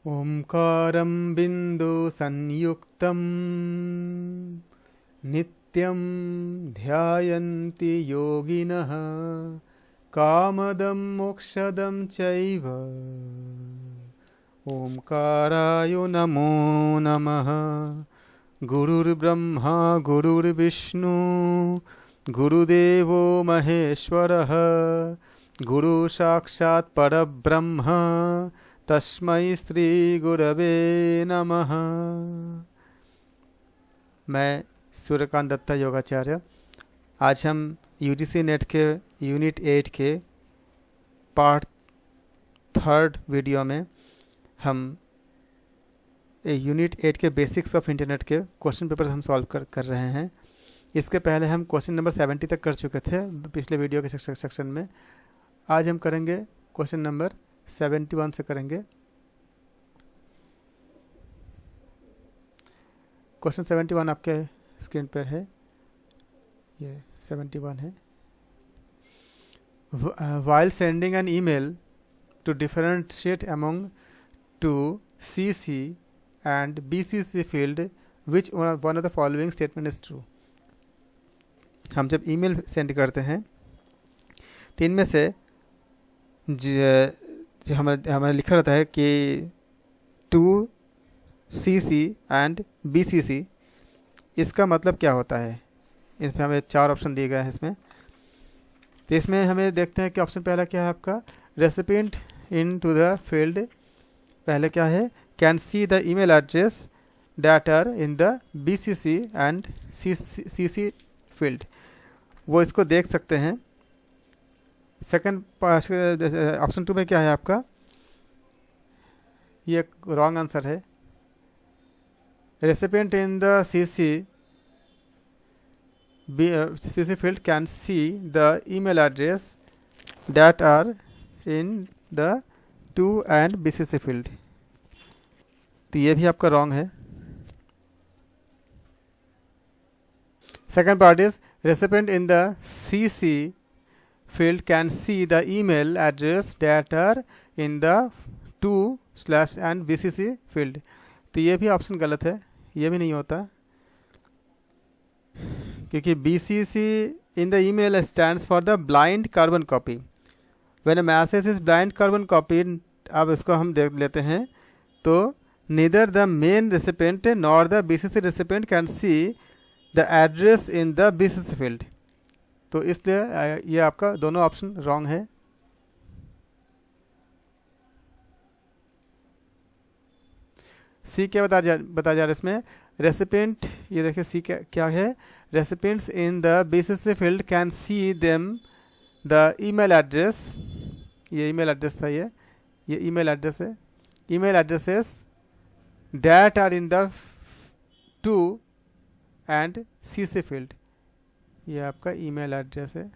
ओंकारं बिंदु संयुक्तं नित्यं ध्यायन्ति योगिनः कामदं मोक्षदं चैव। ओंकाराय नमो नमः। गुरुर्ब्रह्मा गुरुर्विष्णु गुरुदेवो महेश्वरः गुरु साक्षात् परब्रह्म तस्मै श्री गुरवे नमः। मैं सूर्यकांत दत्ता योगाचार्य। आज हम यूजीसी नेट के यूनिट 8 के पार्ट 3 वीडियो में हम यूनिट 8 के बेसिक्स ऑफ इंटरनेट के क्वेश्चन पेपर हम सॉल्व कर रहे हैं। इसके पहले हम क्वेश्चन नंबर 70 तक कर चुके थे पिछले वीडियो के सेक्शन में। आज हम करेंगे क्वेश्चन नंबर 71 से करेंगे। क्वेश्चन 71 आपके स्क्रीन पर है, ये 71 है। While sending an email to differentiate among two CC and BCC field, which one of the following statement is true? हम जब ईमेल सेंड करते हैं तो इनमें से जो हमारे लिखा रहता है कि 2CC एंड BCC, इसका मतलब क्या होता है। इसमें हमें 4 ऑप्शन दिए गए हैं इसमें। तो इसमें हमें देखते हैं कि ऑप्शन पहला क्या है आपका, recipient in to the field. पहले क्या है, can see the email address that are in the BCC and CC field, वो इसको देख सकते हैं। सेकंड ऑप्शन 2 में क्या है आपका, ये रॉन्ग आंसर है। Recipient in the CC field can see the email address that are in the 2 and BCC field, तो ये भी आपका रॉन्ग है। Second part is recipient in the CC field can see the email address that are in the 2/ and BCC field, तो ये भी option गलत है, ये भी नहीं होता, क्योंकि BCC in the email stands for the blind carbon copy. When a message is blind carbon copy, अब इसको हम देख लेते हैं, तो neither the main recipient nor the BCC recipient can see the address in the BCC field, तो इसलिए ये आपका दोनों ऑप्शन रॉन्ग है। सी क्या बता जा रहा है इसमें, रेसिपिएंट, ये देखिए सी क्या है, recipients in the BCC field can see them the email address, ये ईमेल एड्रेस था, ये ईमेल एड्रेस है, email addresses that are in the 2 and CC field, ये आपका ईमेल एड्रेस है।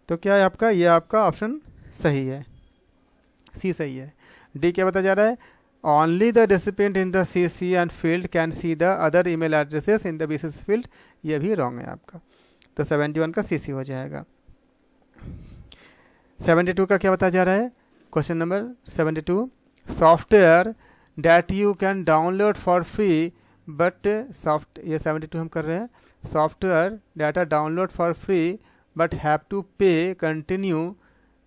तो क्या है आपका, ये आपका ऑप्शन सही है, सी सही है। डी क्या बता जा रहा है, only the recipient in the CC and field can see the other email addresses in the BCC field, ये भी रॉन्ग है आपका। तो 71 का CC हो जाएगा। 72 का क्या बता जा रहा है, question number 72, software that you can download for free but ये 72 हम कर रहे हैं, software that are download for free but have to pay continue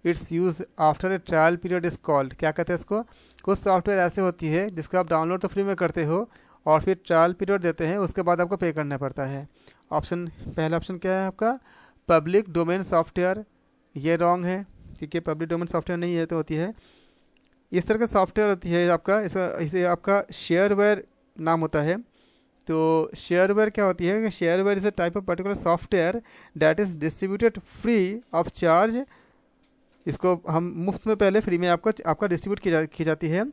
its use after a trial period is called, क्या कहते हैं इसको, कुछ सॉफ्टवेयर ऐसे होती है जिसको आप डाउनलोड तो फ्री में करते हो और फिर ट्रायल पीरियड देते हैं, उसके बाद आपको पे करना पड़ता है। ऑप्शन पहला ऑप्शन क्या है आपका, पब्लिक डोमेन सॉफ्टवेयर, ये रॉन्ग है, ठीक है, पब्लिक डोमेन सॉफ्टवेयर नहीं है तो होती है इस तरह का सॉफ्टवेयर होती है आपका, इसे आपका शेयरवेयर नाम होता है। तो शेयरवेयर क्या होती है कि shareware is a type of particular software that is distributed free of charge, इसको हम मुफ्त में पहले फ्री में आपका डिस्ट्रीब्यूट की जाती है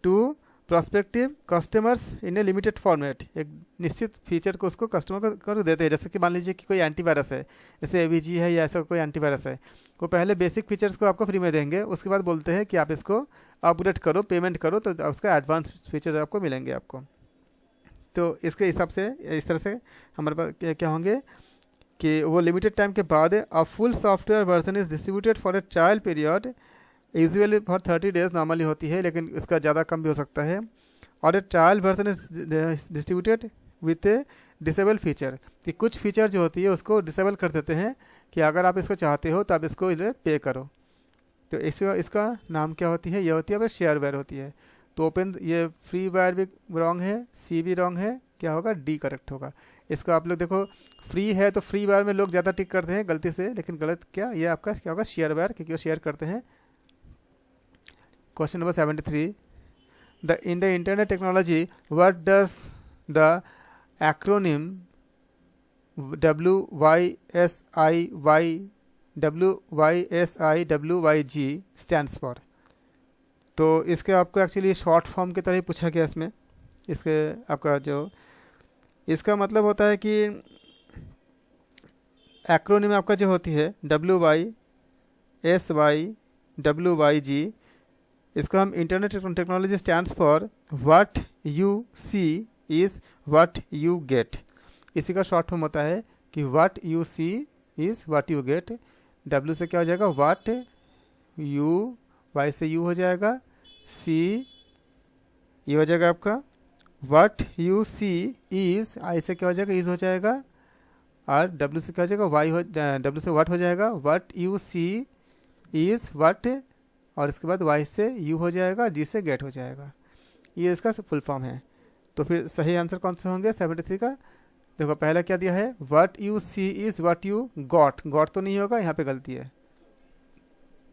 to prospective customers in a limited format, एक निश्चित फीचर को उसको कस्टमर को देते हैं। जैसे कि मान लीजिए कि कोई एंटीवायरस है, जैसे AVG है या ऐसा कोई एंटीवायरस है, वो पहले बेसिक फीचर्स को आपको फ्री में देंगे, उसके बाद बोलते हैं कि आप इसको अपग्रेड करो, पेमेंट करो, तो उसका एडवांस फीचर आपको मिलेंगे आपको। तो इसके हिसाब से इस तरह से हमारे पास क्या होंगे, कि वो लिमिटेड टाइम के बाद a full software version is distributed for a trial period, usually for 30 days normally होती है, लेकिन इसका ज़्यादा कम भी हो सकता है। और ए trial version is distributed with A disable feature, कि कुछ फीचर जो होती है उसको डिसेबल कर देते हैं कि अगर आप इसको चाहते हो तो आप इसको पे करो। तो इसका नाम क्या होती है, ये होती है अब शेयरवेयर होती है। तो ओपन, ये फ्री वायर भी रॉन्ग है, सी भी रॉन्ग है, क्या होगा, डी करेक्ट होगा। इसको आप लोग देखो, फ्री है तो फ्री वायर में लोग ज़्यादा टिक करते हैं गलती से, लेकिन गलत क्या, ये आपका क्या होगा, शेयरवेयर, क्योंकि वो शेयर करते हैं। Question number 73, in the internet technology, what does the acronym WYSIWYG stands for? तो इसके आपको एक्चुअली शॉर्ट फॉर्म की तरह ही पूछा गया इसमें। इसके आपका जो इसका मतलब होता है कि एक्रोनिम आपका जो होती है WYSIWYG, इसको हम internet technology stands for what you see is what you get. इसी का शॉर्ट फॉर्म होता है कि what you see is what you get. W से क्या हो जाएगा, व्हाट, यू, वाई से यू हो जाएगा, सी ये हो जाएगा आपका, what you see is, I से क्या हो जाएगा, इज़ हो जाएगा, और डब्ल्यू से क्या हो जाएगा, वाई हो, डब्ल्यू से व्हाट हो जाएगा, what you see is what, और इसके बाद वाई से यू हो जाएगा, डी से गेट हो जाएगा। ये इसका फुल फॉर्म है। तो फिर सही आंसर कौन से होंगे 73 का? देखो पहला क्या दिया है, what you see is what you got, got तो नहीं होगा, यहाँ पे गलती है।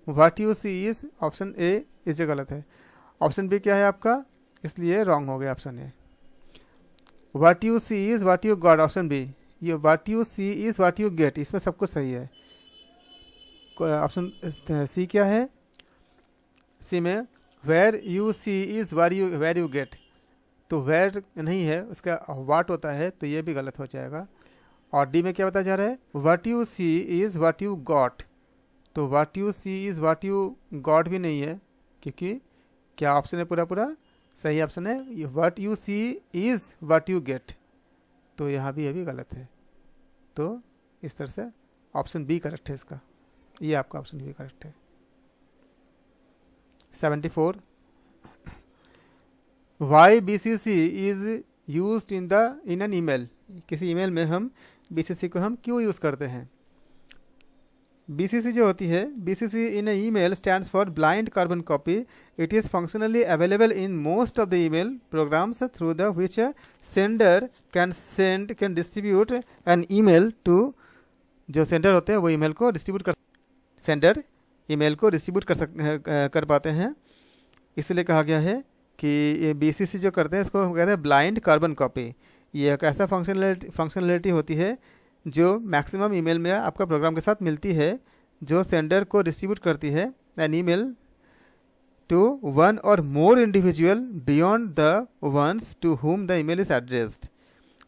What you see is, option A इस जगह गलत है। ऑप्शन बी क्या है आपका, इसलिए रॉन्ग हो गया option A. What you see is what you got, option B. ये what you see is what you get, इसमें सब कुछ सही है। ऑप्शन सी क्या है, सी में where you see is where you get, तो वेर नहीं है, उसका वाट होता है, तो ये भी गलत हो जाएगा। और डी में क्या बताया जा रहा है, what you see is what you got, तो what you see is what you got भी नहीं है, क्योंकि क्या ऑप्शन है, पूरा सही ऑप्शन है what you see is what you get, तो यहाँ भी ये भी गलत है। तो इस तरह से ऑप्शन बी करेक्ट है इसका, ये आपका ऑप्शन बी करेक्ट है। 74, why BCC is use in an email, किसी ईमेल में हम BCC को हम क्यों यूज़ करते हैं। BCC जो होती है, BCC in a email stands for blind carbon copy, it is functionally available in most of the email programs through the which sender can distribute an email to, जो sender होते हैं वो email को distribute कर, sender email को distribute कर पाते हैं। इसलिए कहा गया है कि ये BCC जो करते हैं इसको हम कहते हैं ब्लाइंड कार्बन कॉपी। ये एक ऐसा फंक्शनलिटी होती है जो मैक्सिमम ईमेल में आपका प्रोग्राम के साथ मिलती है, जो सेंडर को डिस्ट्रीब्यूट करती है एन ईमेल टू वन और more individual beyond the ones to whom the email is addressed.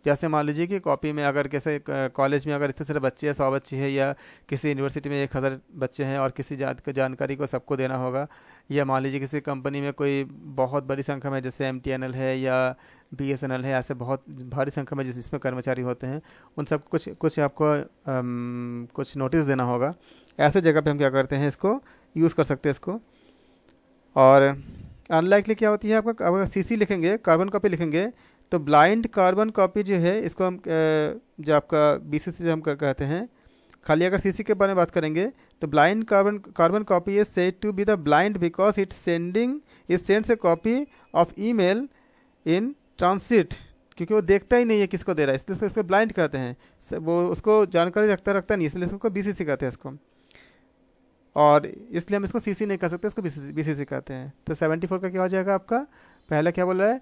जैसे मान लीजिए कि कॉपी में अगर कैसे कॉलेज में अगर इतने सारे बच्चे हैं, 100 बच्चे हैं, या किसी यूनिवर्सिटी में 1000 बच्चे हैं और किसी जानकारी को सबको देना होगा, या मान लीजिए किसी कंपनी में कोई बहुत बड़ी संख्या में जैसे MTNL है या BSNL है, ऐसे बहुत भारी संख्या में जिसमें कर्मचारी होते हैं, उन सबको कुछ आपको कुछ नोटिस देना होगा। ऐसे जगह पे हम क्या करते हैं, इसको यूज़ कर सकते हैं इसको। और अनलाइकली क्या होती है, आपका अगर CC लिखेंगे, कार्बन कॉपी लिखेंगे, तो ब्लाइंड कार्बन कॉपी जो है इसको हम जो आपका BCC जो हम कहते हैं, खाली अगर CC के बारे में बात करेंगे तो blind carbon copy is said to be the blind because it sends a copy of email in transit, क्योंकि वो देखता ही नहीं है किसको दे रहा है, इसलिए इसको ब्लाइंड कहते हैं। वो उसको जानकारी रखता नहीं, इसलिए इसको BCC कहते हैं इसको, और इसलिए हम इसको CC नहीं कह सकते, इसको BCC कहते हैं। तो 74 का क्या हो जाएगा आपका, पहला क्या बोल रहा है,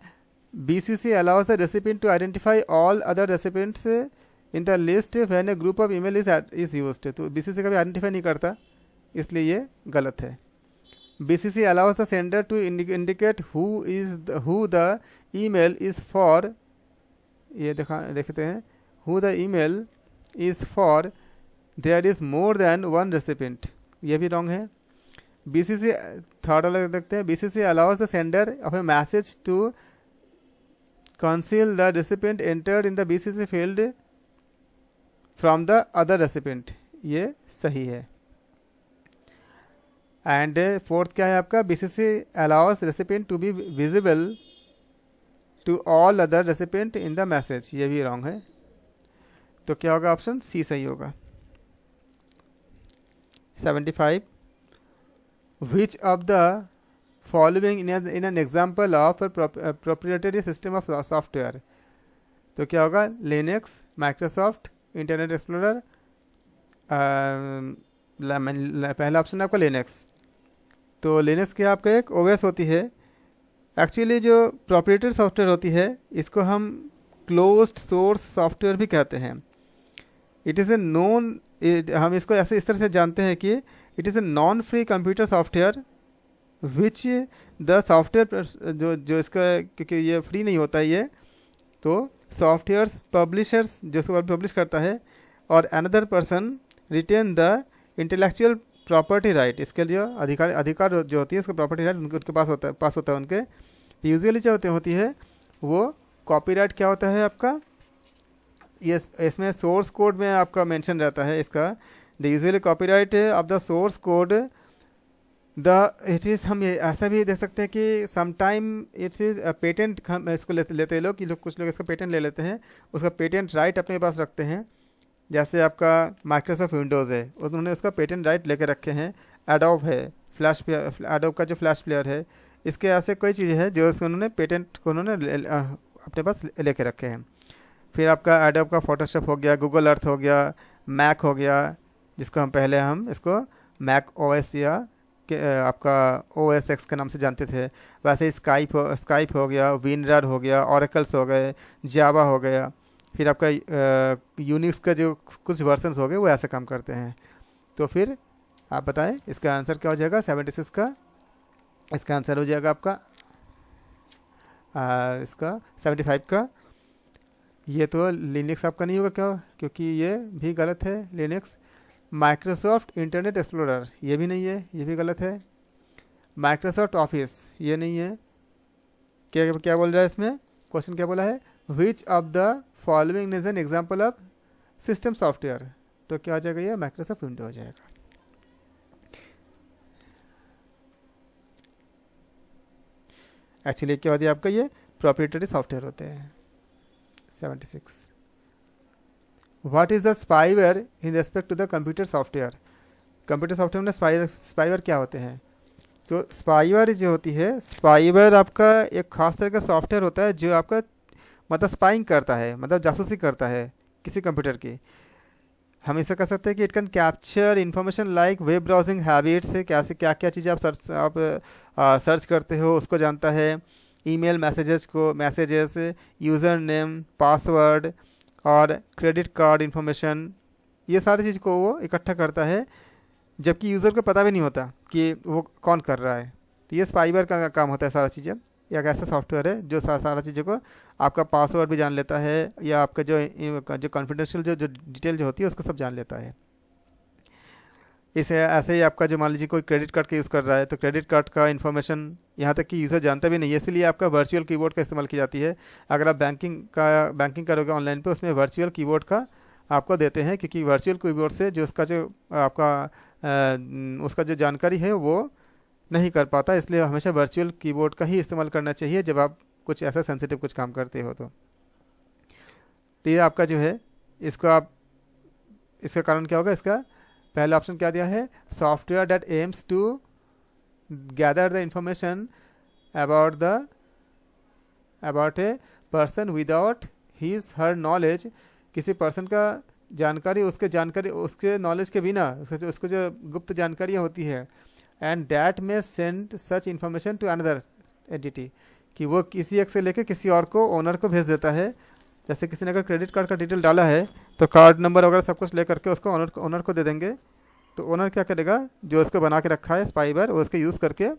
BCC allows the recipient to identify all other recipients in the list when a group of email is used। तो BCC कभी आइडेंटिफाई नहीं करता, इसलिए ये गलत है। BCC allows the sender to indicate who the email is for, ये देखते हैं, who the email is for there is more than one recipient, ये भी रॉन्ग है। BCC थर्ड वाला देखते हैं, BCC allows the sender of a message to conceal the recipient entered in the BCC from the other recipient, ये सही है। And fourth क्या है आपका, BCC allows recipient to be visible to all other recipient in the message, ये भी wrong है। तो क्या होगा, ऑप्शन सी सही होगा। 75 which of the following in an example of proprietary system of software, तो क्या होगा, लिनक्स, माइक्रोसॉफ्ट, इंटरनेट एक्सप्लोरर, पहला ऑप्शन है आपका लिनक्स। तो लिनक्स क्या आपका एक ओएस होती है। एक्चुअली जो प्रोप्रिएटरी सॉफ्टवेयर होती है इसको हम क्लोज्ड सोर्स सॉफ्टवेयर भी कहते हैं। इट इज़ ए नॉन, हम इसको ऐसे इस तरह से जानते हैं कि it is a non free computer software which the software जो इसका, क्योंकि ये फ्री नहीं होता है ये, तो सॉफ्टवेयर्स पब्लिशर्स जो इसको पब्लिश करता है और another person retain the intellectual property right, इसके लिए अधिकार जो होती है इसको प्रॉपर्टी राइट उनके पास होता है उनके। यूजुअली जो होती है वो कॉपीराइट क्या होता है आपका, ये इसमें सोर्स कोड में आपका मेंशन रहता है इसका, the usually copyright of the source code the it is, हम ये ऐसा भी देख सकते हैं कि समटाइम इट्स इज़ पेटेंट, हम इसको लेते हैं लोग कि कुछ लोग इसका पेटेंट ले लेते हैं, उसका पेटेंट राइट अपने पास रखते हैं। जैसे आपका माइक्रोसॉफ्ट विंडोज़ है, उन्होंने उसका पेटेंट राइट लेके रखे हैं। एडोब है, एडोब का जो फ्लैश प्लेयर है, इसके ऐसे कोई चीज़ है जो उन्होंने पेटेंट को उन्होंने अपने पास लेके रखे हैं। फिर आपका एडोब का फोटोशॉप हो गया, गूगल अर्थ हो गया, मैक हो गया, जिसको हम इसको मैक ओएस या आपका OS X के नाम से जानते थे। वैसे ही स्काइप हो गया, विनरर हो गया, ऑरेकल्स हो गए, जावा हो गया। फिर आपका यूनिक्स का जो कुछ वर्जन्स हो गए वो ऐसे काम करते हैं। तो फिर आप बताएं इसका आंसर क्या हो जाएगा 76 का, इसका आंसर हो जाएगा आपका इसका 75 का। ये तो लिनक्स आपका नहीं होगा क्या, क्योंकि ये भी गलत है लिनक्स। माइक्रोसॉफ्ट इंटरनेट एक्सप्लोरर ये भी नहीं है, ये भी गलत है। माइक्रोसॉफ्ट ऑफिस ये नहीं है। क्या बोल रहा है इसमें, क्वेश्चन क्या बोला है, which of the following is an example of system software, तो क्या हो जाएगा, ये माइक्रोसॉफ्ट विंडो हो जाएगा। एक्चुअली क्या होती है आपका, ये प्रोप्रिएटरी सॉफ्टवेयर होते हैं। 76 what is the spyware in respect to the computer software, computer software में स्पाईवेयर क्या होते हैं। तो स्पाईवेयर जो होती है, स्पाईवेयर आपका एक खास तरह का सॉफ्टवेयर होता है जो आपका मतलब स्पाइंग करता है, मतलब जासूसी करता है किसी कंप्यूटर की। हम इसे कह सकते हैं कि it can capture information like web browsing habits, क्या क्या चीज़ें आप सर्च करते हो उसको जानता है। Email messages, user name, password और क्रेडिट कार्ड इन्फॉर्मेशन, ये सारी चीज़ को वो इकट्ठा करता है, जबकि यूज़र को पता भी नहीं होता कि वो कौन कर रहा है। तो ये स्पाईवेयर का काम होता है सारा चीज़ें। एक ऐसा सॉफ्टवेयर है जो सारा चीज़ों को, आपका पासवर्ड भी जान लेता है, या आपका जो कॉन्फिडेंशियल जो डिटेल जो होती है उसको सब जान लेता है। इसे ऐसे ही आपका जो मान लीजिए कोई क्रेडिट कार्ड का यूज़ कर रहा है, तो क्रेडिट कार्ड का इन्फॉर्मेशन यहाँ तक कि यूज़र जानता भी नहीं है, इसलिए आपका वर्चुअल कीबोर्ड का इस्तेमाल की जाती है। अगर आप बैंकिंग करोगे ऑनलाइन पे, उसमें वर्चुअल कीबोर्ड का आपको देते हैं, क्योंकि वर्चुअल कीबोर्ड से जो उसका जो जानकारी है वो नहीं कर पाता, इसलिए हमेशा वर्चुअल कीबोर्ड का ही इस्तेमाल करना चाहिए जब आप कुछ ऐसा सेंसिटिव कुछ काम करते हो। तो ये आपका जो है इसका कारण क्या होगा, इसका पहला ऑप्शन क्या दिया है, software that aims to gather the information about a person without his her knowledge, किसी पर्सन का उसके नॉलेज के बिना, उसको जो गुप्त जानकारियाँ होती है, and that may send such information to another entity, कि वो किसी एक से लेके किसी और को, ओनर को भेज देता है। जैसे किसी ने अगर क्रेडिट कार्ड का डिटेल डाला है तो कार्ड नंबर वगैरह सब कुछ ले करके उसको ओनर को दे देंगे। तो ओनर क्या करेगा, जो उसको बना के रखा है स्पाईवेयर, वो उसके यूज़ करके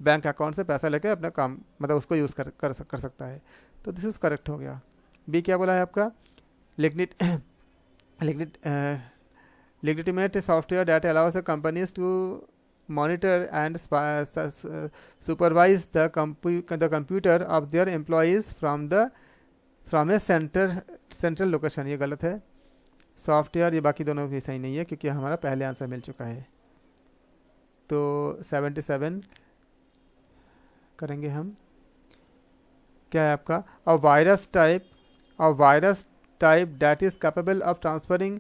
बैंक अकाउंट से पैसा लेके अपना काम, मतलब उसको यूज़ कर सकता है। तो दिस इज़ करेक्ट हो गया। बी क्या बोला है आपका, legitimate software that allows the companies to monitor and supervise the computer of their employees from a central location, ये गलत है। सॉफ्टवेयर, ये बाकी दोनों भी सही नहीं है क्योंकि हमारा पहले आंसर मिल चुका है। तो 77 करेंगे हम। क्या है आपका? A virus type that is capable of transferring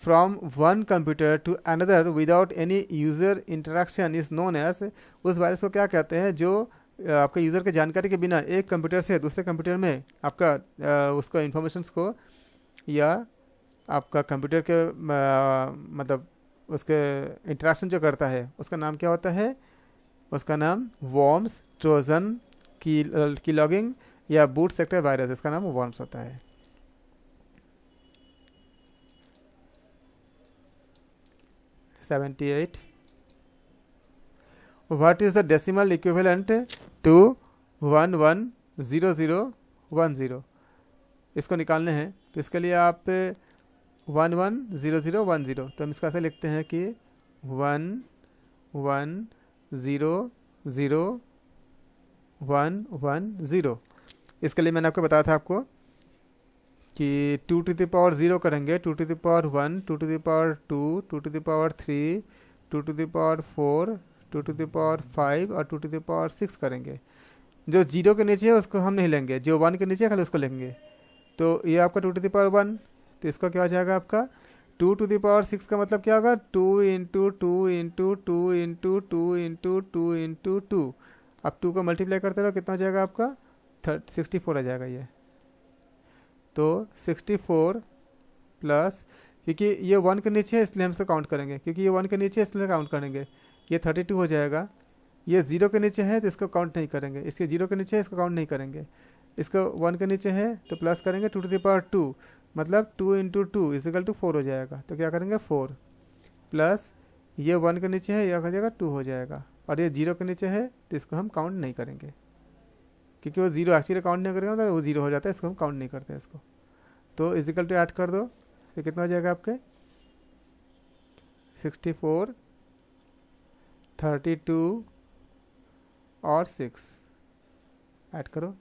from one computer to another without any user interaction is known as. उस वायरस को क्या कहते हैं जो आपका यूज़र के जानकारी के बिना एक कंप्यूटर से दूसरे कंप्यूटर में आपका उसको इन्फॉर्मेशंस को या आपका कंप्यूटर के मतलब उसके इंटरेक्शन जो करता है उसका नाम क्या होता है? उसका नाम वॉर्म्स, ट्रोजन, की लॉगिंग या बूट सेक्टर वायरस, इसका नाम वॉर्म्स होता है। $78 what is the decimal equivalent to 110010? इसको निकालने हैं तो इसके लिए आप 110010, तो हम इसका ऐसे लिखते हैं कि 110010। इसके लिए मैंने आपको बताया था आपको कि 2 to the power 0 करेंगे, 2 to the power 1, 2 to the power 2, 2 to the power 3, 2 to the power 4, 2 to the power 5 और 2 to the power 6 करेंगे। जो 0 के नीचे है उसको हम नहीं लेंगे, जो 1 के नीचे है खाली उसको लेंगे। तो ये आपका 2 to the power 1, तो इसका क्या हो जाएगा आपका 2 to the power 6 का मतलब क्या होगा 2 into 2 into 2 into 2 into 2 into 2। अब 2 को मल्टीप्लाई करते रहो, कितना हो जाएगा आपका 64 आ जाएगा ये। तो 64 प्लस, क्योंकि ये 1 के नीचे है इसलिए हम इसे काउंट करेंगे, क्योंकि ये 1 के नीचे है इसलिए काउंट करेंगे। ये 32 हो जाएगा। ये 0 के नीचे है तो इसको काउंट नहीं करेंगे, इसके 0 के नीचे है इसको काउंट नहीं करेंगे। इसको 1 के नीचे है तो प्लस करेंगे 2 to the power 2, मतलब 2 into 2 इजिकल टू 4 हो जाएगा। तो क्या करेंगे 4 प्लस ये 1 के नीचे है, यह हो जाएगा 2 हो जाएगा, और ये 0 के नीचे है तो इसको हम काउंट नहीं करेंगे, क्योंकि वो 0 एक्चुअली काउंट नहीं करेंगे तो वो 0 हो जाता है, इसको हम काउंट नहीं करते इसको। तो इजिकल टू ऐड कर दो तो कितना हो जाएगा आपके 64, 32 और 6 ऐड करो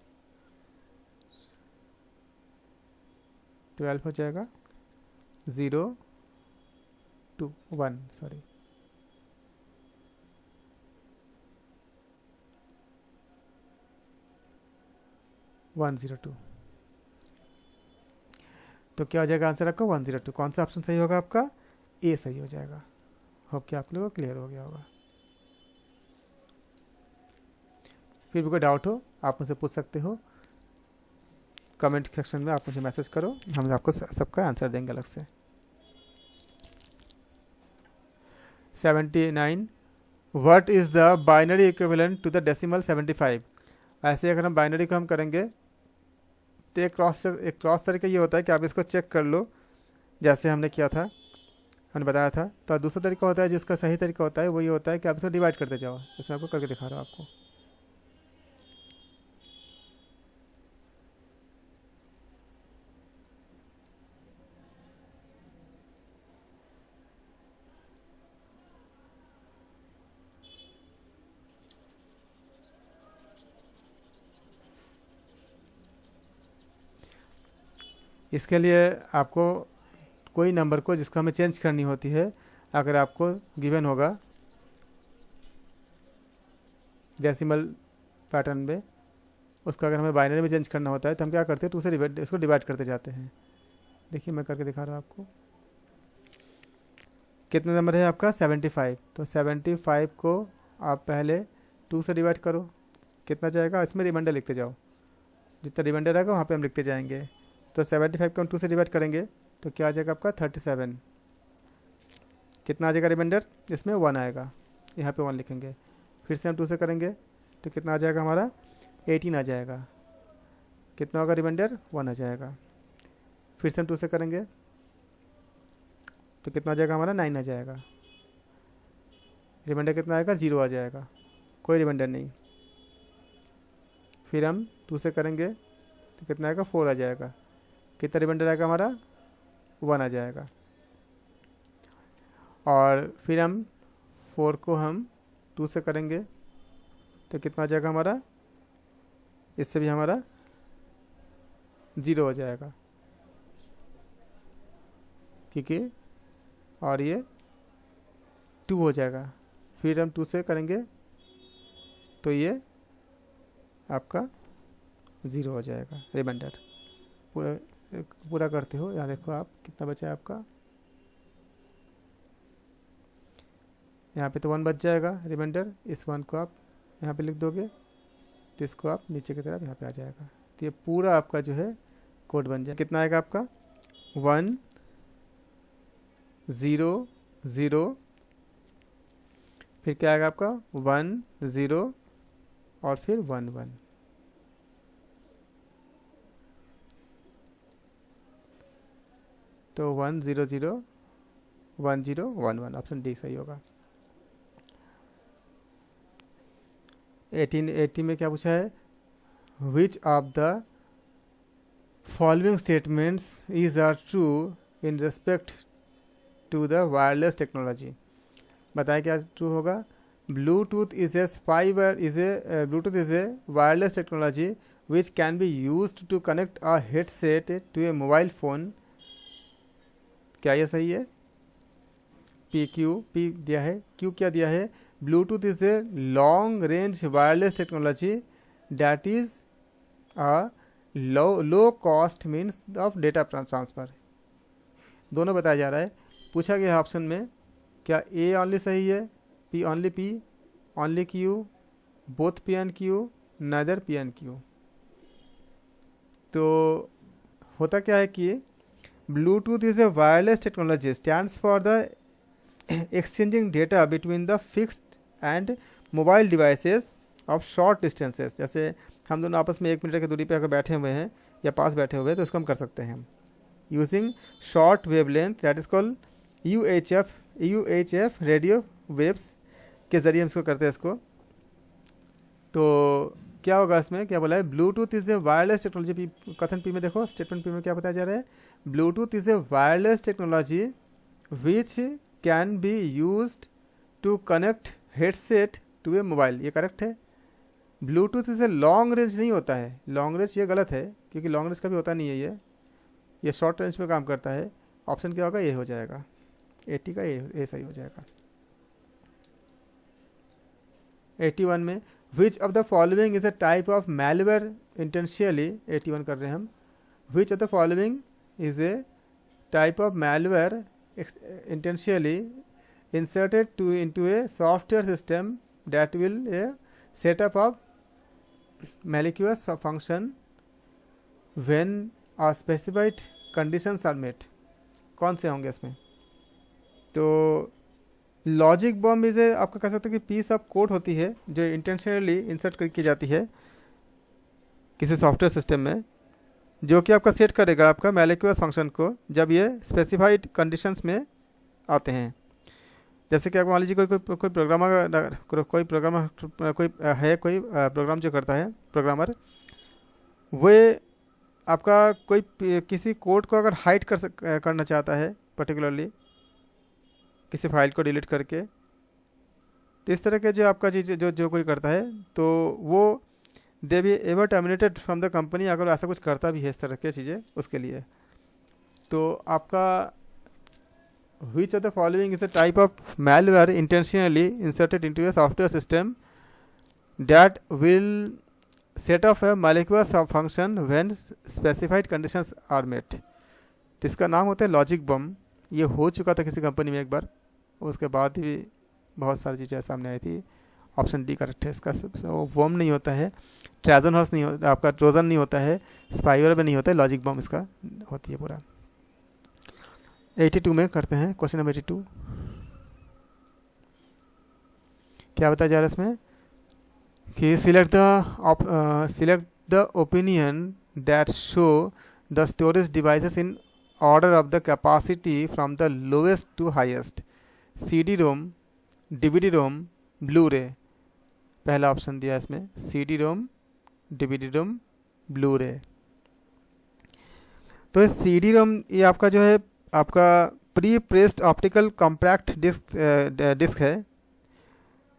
12 हो जाएगा। 0 2 1 सॉरी 102। तो क्या हो जाएगा आंसर आपका 102। कौन सा ऑप्शन सही होगा आपका? ए सही हो जाएगा। होप कि आप लोगों को क्लियर हो गया होगा। फिर भी कोई डाउट हो आप मुझसे पूछ सकते हो, कमेंट सेक्शन में आप मुझे मैसेज करो, हम आपको सबका आंसर देंगे अलग से। 79 what is the binary equivalent to the decimal 75? ऐसे अगर हम बाइनरी को हम करेंगे तो एक क्रॉस तरीका ये होता है कि आप इसको चेक कर लो, जैसे हमने किया था, हमने बताया था। तो दूसरा तरीका होता है जिसका सही तरीका होता है वो ये होता है कि आप इसको डिवाइड करते जाओ। इसमें आपको करके दिखा रहा हूँ आपको। इसके लिए आपको कोई नंबर को जिसको हमें चेंज करनी होती है, अगर आपको गिवन होगा डेसिमल पैटर्न में, उसको अगर हमें बाइनरी में चेंज करना होता है तो हम क्या करते हैं 2 से इसको डिवाइड करते जाते हैं। देखिए मैं करके दिखा रहा हूँ आपको। कितना नंबर है आपका 75, तो 75 को आप पहले 2 से डिवाइड करो, कितना जाएगा इसमें रिमाइंडर लिखते जाओ, जितना रिमाइंडर आएगा वहाँ पे हम लिखते जाएंगे। तो 75 को हम 2 से डिवाइड करेंगे तो क्या आ जाएगा आपका 37। कितना आ जाएगा रिमाइंडर? इसमें 1 आएगा, यहाँ पे 1 लिखेंगे। फिर से हम 2 से करेंगे तो कितना आ जाएगा हमारा 18 आ जाएगा। कितना होगा रिमाइंडर? 1 आ जाएगा। फिर से हम 2 से करेंगे तो कितना आ जाएगा हमारा 9 आ जाएगा। रिमाइंडर कितना आएगा? 0 आ जाएगा, कोई रिमाइंडर नहीं। फिर हम 2 से करेंगे तो कितना आएगा 4 आ जाएगा। कितना रिमाइंडर आएगा हमारा? 1 आ जाएगा। और फिर हम 4 को हम 2 से करेंगे तो कितना आ जाएगा हमारा? इससे भी हमारा 0 हो जाएगा। क्योंकि और ये 2 हो जाएगा, फिर हम 2 से करेंगे तो ये आपका 0 हो जाएगा रिमाइंडर। पूरा पूरा करते हो, यहाँ देखो आप कितना बचा है आपका, यहाँ पे तो 1 बच जाएगा रिमाइंडर। इस 1 को आप यहाँ पे लिख दोगे तो इसको आप नीचे की तरफ यहाँ पे आ जाएगा। तो ये पूरा आपका जो है कोड बन जाए। कितना आएगा आपका 1 0 0, फिर क्या आएगा आपका 1 0 और फिर 1 1। तो 1 0 0 1 0 1 1, ऑप्शन डी सही होगा। 1880 में क्या पूछा है, which of the following statements is are true in respect to the wireless technology. बताएं क्या ट्रू होगा। Bluetooth is a Bluetooth is a wireless technology which can be used to connect a headset to a mobile phone. क्या ये सही है। P दिया है, Q क्या दिया है, Bluetooth is A long range wireless technology that is a low cost means of data transfer. दोनों बताया जा रहा है। पूछा गया है ऑप्शन में क्या ए ओनली सही है, P only Q, both P and Q, नदर पी एंड क्यू। तो होता क्या है कि Bluetooth is a wireless technology stands for the exchanging data between the fixed and mobile devices of short distances. जैसे हम दोनों आपस में 1 मीटर की दूरी पे अगर बैठे हुए हैं या पास बैठे हुए हैं तो इसको हम कर सकते हैं using short wavelength that is called UHF radio waves के ज़रिए हम इसको करते हैं इसको। तो क्या होगा इसमें, क्या बोला है, Bluetooth is a wireless technology. कथन पी में देखो, स्टेटमेंट पी में क्या बताया जा रहा है, Bluetooth is a wireless technology which can be used to connect headset to a mobile. ये करेक्ट है। Bluetooth is a long range नहीं होता है, लॉन्ग रेंज ये गलत है क्योंकि लॉन्ग रेंज का भी होता नहीं है, ये शॉर्ट रेंज में काम करता है। ऑप्शन क्या होगा, ये हो जाएगा 80 का ये सही हो जाएगा। 81 में which of the following is a type of malware intentionally, 81 कर रहे हैं हम, which of the following is a type of malware intentionally inserted into a software system that will a setup of malicious function when a specified conditions are met। कौन से होंगे इसमें, तो logic bomb is आपका कह सकते हैं कि पीस ऑफ कोड होती है जो इंटेंशनली इंसर्ट की जाती है किसी सॉफ्टवेयर सिस्टम में, जो कि आपका सेट करेगा आपका मैलिक्यूअस फंक्शन को जब ये स्पेसिफाइड कंडीशंस में आते हैं। जैसे कि आप मान लीजिए कोई प्रोग्राम जो करता है प्रोग्रामर, वो आपका कोई किसी कोड को अगर हाइड करना चाहता है पर्टिकुलरली किसी फाइल को डिलीट करके, तो इस तरह के जो आपका चीज़ जो कोई करता है तो वो दे be ever terminated from the company, अगर ऐसा कुछ करता भी है इस तरह की चीज़ें उसके लिए। तो आपका which of the following is a type of malware intentionally inserted into a software system that will set off a malicious function when specified conditions are met। तो इसका नाम होता है लॉजिक बम। ये हो चुका था किसी कंपनी में एक बार, उसके बाद भी बहुत सारी चीज़ें सामने आई थी। ऑप्शन डी करेक्ट है इसका। बम नहीं होता है, ट्रोजन हॉर्स नहीं होता, आपका ट्रोजन नहीं होता है, स्पाईवेयर में नहीं होता है, लॉजिक बम इसका होती है पूरा। 82 में करते हैं क्वेश्चन नंबर 82। क्या बताया जा रहा है इसमें कि select the opinion that show the storage devices in order of the capacity from the lowest to highest, CD ROM, DVD ROM, blu ray. पहला ऑप्शन दिया इसमें CD ROM, DVD ROM, blu ray. तो CD ROM ये आपका जो है आपका pre pressed optical compact disc है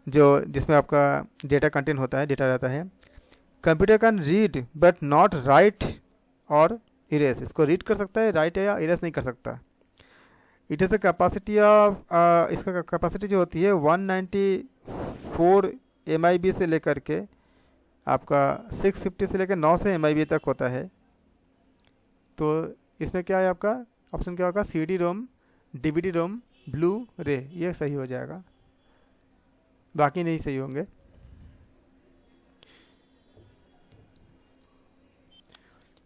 जो जिसमें आपका डेटा कंटेंट होता है, डेटा रहता है। Computer can read but not right और इरेज, इसको रीड कर सकता है, राइट या इरेज नहीं कर सकता। It is the capacity of, इसका कैपेसिटी जो होती है 194 MIB से लेकर के आपका 650 से लेकर 900 MIB तक होता है। तो इसमें क्या है आपका ऑप्शन क्या होगा, CD ROM, DVD ROM, blu रे, ये सही हो जाएगा, बाकी नहीं सही होंगे।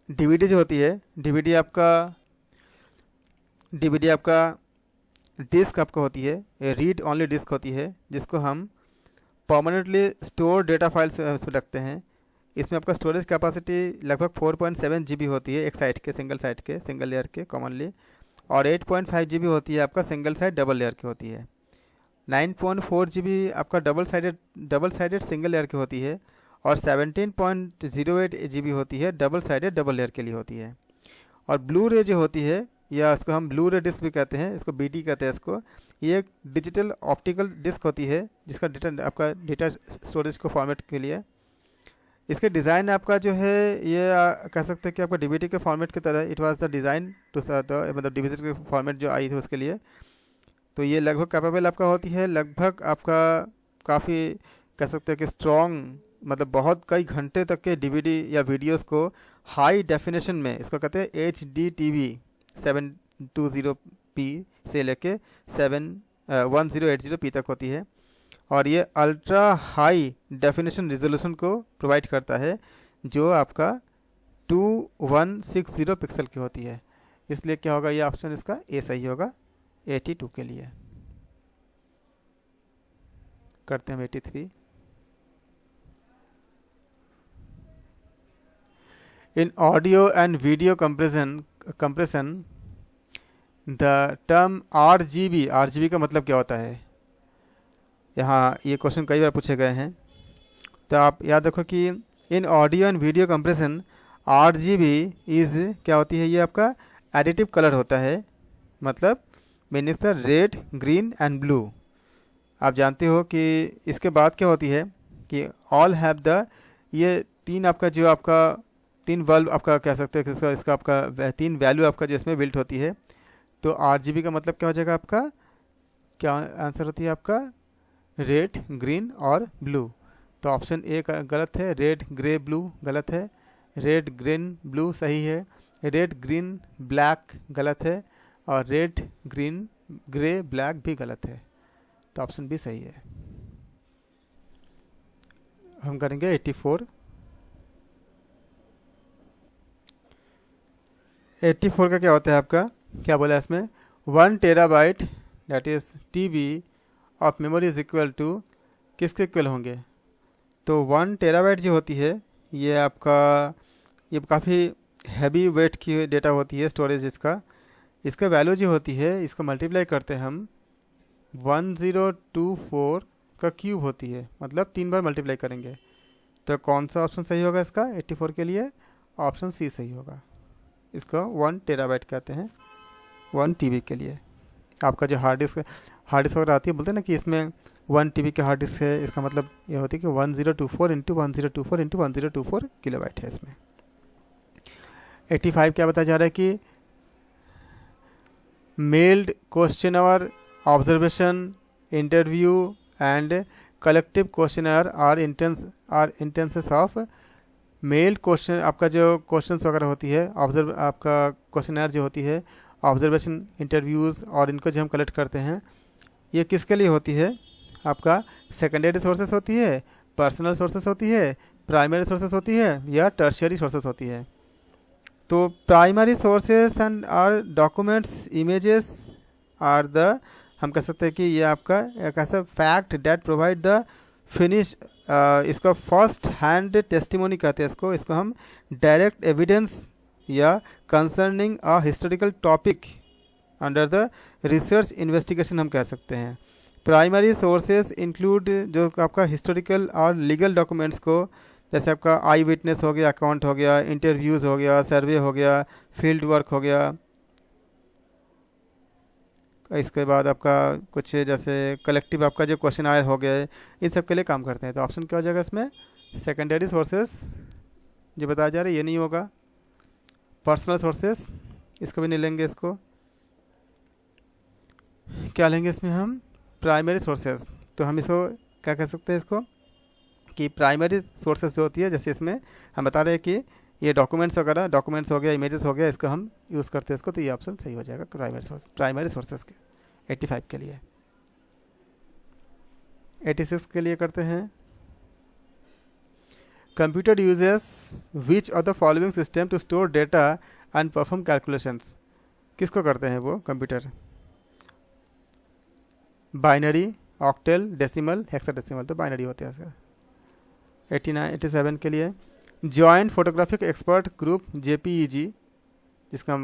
DVD जो होती है, DVD आपका डिस्क आपका होती है, रीड ओनली डिस्क होती है, जिसको हम परमानेंटली स्टोर डेटा फाइल्स रखते हैं। इसमें आपका स्टोरेज कैपेसिटी लगभग 4.7 GB होती है एक साइड के, सिंगल लेयर के कॉमनली, और 8.5 GB होती है आपका सिंगल साइड डबल लेयर की होती है। 9.4 GB आपका डबल साइडेड सिंगल लेयर की होती है, और 17.08 GB होती है डबल साइडेड डबल लेयर के लिए होती है। और ब्लू रे जो होती है, या इसको हम ब्लू रे डिस्क भी कहते हैं, इसको BT कहते हैं इसको, ये एक डिजिटल ऑप्टिकल डिस्क होती है जिसका डेटा स्टोरेज को फॉर्मेट के लिए। इसके डिज़ाइन आपका जो है ये कह सकते हैं कि आपका DVD के फॉर्मेट की तरह, it was the design to मतलब DVD के फॉर्मेट जो आई थी उसके लिए। तो ये लगभग कैपेबल आपका होती है, लगभग आपका काफ़ी कह सकते हैं कि स्ट्रॉन्ग, मतलब बहुत कई घंटे तक के DVD या वीडियोस को हाई डेफिनेशन में, इसको कहते हैं HDTV 720p से लेके 1080p तक होती है, और ये अल्ट्रा हाई डेफिनेशन रिजोल्यूशन को प्रोवाइड करता है, जो आपका 2160 पिक्सल की होती है। इसलिए क्या होगा, ये ऑप्शन इसका ए सही होगा 82 के लिए। करते हैं 83। इन audio and video compression the term RGB का मतलब क्या होता है। यहाँ ये क्वेश्चन कई बार पूछे गए हैं, तो आप याद रखो कि इन audio and video compression RGB is क्या होती है, ये आपका एडिटिव कलर होता है, मतलब meaning the red, green and blue. आप जानते हो कि इसके बाद क्या होती है कि ऑल हैव द, ये तीन आपका जो आपका तीन वैल्यू आपका कह सकते हैं, इसका आपका तीन वैल्यू आपका जो इसमें बिल्ट होती है। तो RGB का मतलब क्या हो जाएगा आपका, क्या आंसर होती है आपका रेड, ग्रीन और ब्लू। तो ऑप्शन ए गलत है, रेड ग्रे ब्लू गलत है, रेड ग्रीन ब्लू सही है, रेड ग्रीन ब्लैक गलत है, और रेड ग्रीन ग्रे ब्लैक भी गलत है। तो ऑप्शन बी सही है। हम करेंगे 84। 84 का क्या होता है आपका, क्या बोला इसमें, 1 TB that is TB of memory is equal to, किसके इक्वल होंगे। तो 1 TB जो होती है ये आपका, ये काफ़ी हैवी वेट की डेटा होती है स्टोरेज इसका वैल्यू जो होती है, इसको मल्टीप्लाई करते हैं हम 1024 का क्यूब होती है, मतलब 3 बार मल्टीप्लाई करेंगे। तो कौन सा ऑप्शन सही होगा इसका 84 के लिए, ऑप्शन सी सही होगा। इसको 1 TB कहते हैं 1 TB के लिए। आपका जो हार्ड डिस्क वगैरह आती है, बोलते हैं ना कि इसमें 1 TB के हार्ड डिस्क है, इसका मतलब ये होती है कि 1024 इंटू 1024 इंटू 1024 किलोबाइट है इसमें। 85 क्या बताया जा रहा है कि mailed questionnaire, observation, interview and collective questionnaire are instances of mail question. आपका जो क्वेश्चन वगैरह होती है, आपका क्वेश्चनर जो होती है, ऑब्जर्वेशन, इंटरव्यूज़, और इनको जो हम कलेक्ट करते हैं, ये किसके लिए होती है, आपका सेकेंडरी सोर्सेस होती है, पर्सनल सोर्सेस होती है, प्राइमरी सोर्सेस होती है, या टर्शियरी सोर्सेस होती है। तो primary sources and are documents, images are the, हम कह सकते हैं कि ये आपका एक ऐसा fact that provide the finish, इसका फर्स्ट हैंड टेस्टिमोनी कहते हैं इसको हम डायरेक्ट एविडेंस या concerning a historical topic under the research investigation हम कह सकते हैं। प्राइमरी सोर्सेस इंक्लूड जो आपका हिस्टोरिकल और लीगल डॉक्यूमेंट्स को, जैसे आपका आई विटनेस हो गया, अकाउंट हो गया, इंटरव्यूज़ हो गया, सर्वे हो गया, फील्ड वर्क हो गया। इसके बाद आपका कुछ जैसे कलेक्टिव आपका जो क्वेश्चन आयर हो गए, इन सब के लिए काम करते हैं। तो ऑप्शन क्या हो जाएगा इसमें, सेकेंडरी सोर्सेस जो बताया जा रहा है ये नहीं होगा, पर्सनल सोर्सेस इसको भी नहीं लेंगे इसको, क्या लेंगे इसमें हम, प्राइमरी सोर्सेज। तो हम इसको क्या कह सकते हैं इसको कि प्राइमरी सोर्सेज जो होती है, जैसे इसमें हम बता रहे हैं कि ये डॉक्यूमेंट्स वगैरह, डॉक्यूमेंट्स हो गया, इमेजेस हो गया, इसका हम यूज़ करते हैं इसको, तो ये ऑप्शन सही हो जाएगा प्राइमरी सोर्सेज के 85 के लिए। 86 के लिए करते हैं, computer uses which of the following system to store data and perform calculations. किसको करते हैं वो computer, binary, octal, decimal, hexadecimal, तो बाइनरी होते हैं इसका। 87 के लिए, joint photographic expert group JPEG, जिसका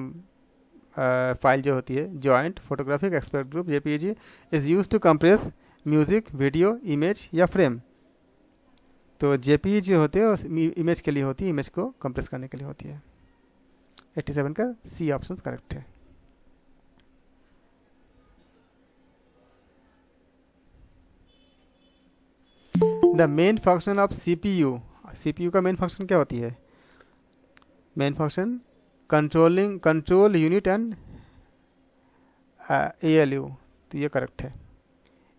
फाइल जो होती है joint photographic expert group JPEG is use to compress music, video, image या फ्रेम। तो JPEG जो होते हैं इमेज के लिए होती है, इमेज को कंप्रेस करने के लिए होती है। 87 का C ऑप्शन करेक्ट है। The main function of CPU का मेन फंक्शन क्या होती है, main function control unit and ALU, तो ये करेक्ट है।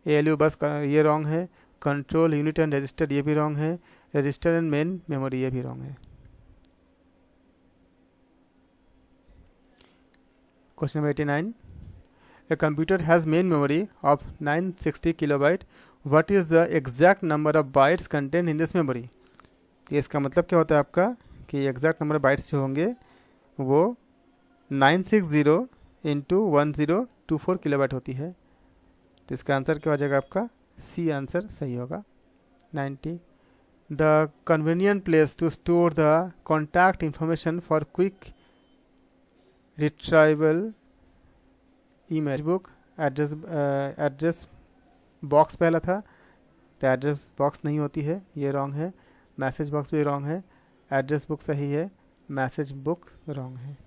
ALU बस ये रॉन्ग है, कंट्रोल यूनिट एंड रजिस्टर ये भी रॉन्ग है, रजिस्टर एंड मेन मेमोरी ये भी रॉन्ग है। Question number 89, a computer has main memory of 960 kilobyte, what is the exact number of bytes content in this memory. ये इसका मतलब क्या होता है आपका कि एग्जैक्ट नंबर ऑफ बाइट्स जो होंगे वो 960 × 1024 किलोबाइट होती है। तो इसका आंसर क्या हो जाएगा आपका C आंसर सही होगा 90। The convenient place to store the contact information for quick retrieval, email book, address box पहला था, तो एड्रेस बॉक्स नहीं होती है, ये रॉन्ग है। मैसेज बॉक्स भी रॉन्ग है, एड्रेस बुक सही है, मैसेज बुक रॉन्ग है।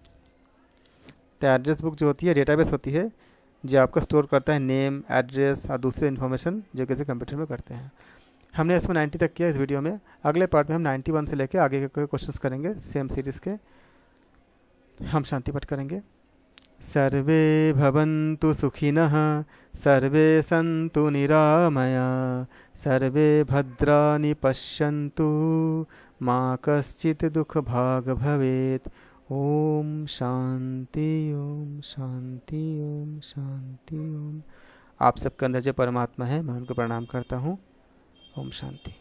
तो एड्रेस बुक जो होती है डेटाबेस होती है जो आपका स्टोर करता है नेम, एड्रेस और दूसरे इन्फॉर्मेशन जो किसी कंप्यूटर में करते हैं। हमने इसमें 90 तक किया इस वीडियो में। अगले पार्ट में हम 91 से लेकर आगे के क्वेश्चंस करेंगे सेम सीरीज़ के। हम शांति पाठ करेंगे। सर्वे भवन्तु सुखिनः, सर्वे सन्तु निरामया, सर्वे भद्राणि पश्यन्तु, मा कश्चित् दुःखभाग् भवेत्। ओम शांति ओम शांति ओम शांति ओम। आप सबके अंदर जो परमात्मा है मैं उनको प्रणाम करता हूँ। ओम शांति।